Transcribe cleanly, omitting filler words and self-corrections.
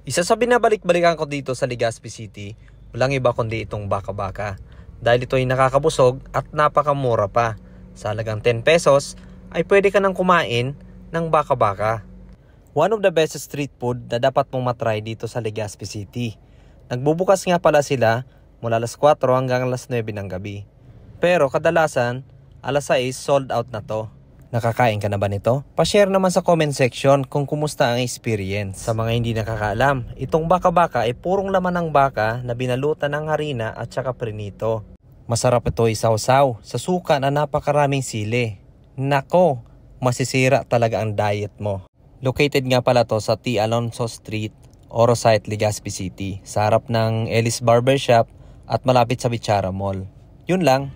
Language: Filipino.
Isa sa binabalik-balikan ko dito sa Legazpi City, walang iba kundi itong baka-baka. Dahil ito ay nakakabusog at napakamura pa. Sa halagang 10 pesos ay pwede ka nang kumain ng baka-baka. One of the best street food na dapat mong matry dito sa Legazpi City. Nagbubukas nga pala sila mula alas 4 hanggang alas 9 ng gabi. Pero kadalasan, alas 6 sold out na to. Nakakain ka na ba nito? Pa-share naman sa comment section kung kumusta ang experience. Sa mga hindi nakakaalam, itong baka-baka ay purong laman ng baka na binalutan ng harina at saka prinito. Masarap ito isaw-saw sa suka na napakaraming sili. Nako, masisira talaga ang diet mo. Located nga pala to sa T. Alonso Street, Orosite, Legazpi City, sa harap ng Ellis Barbershop at malapit sa Bichara Mall. Yun lang.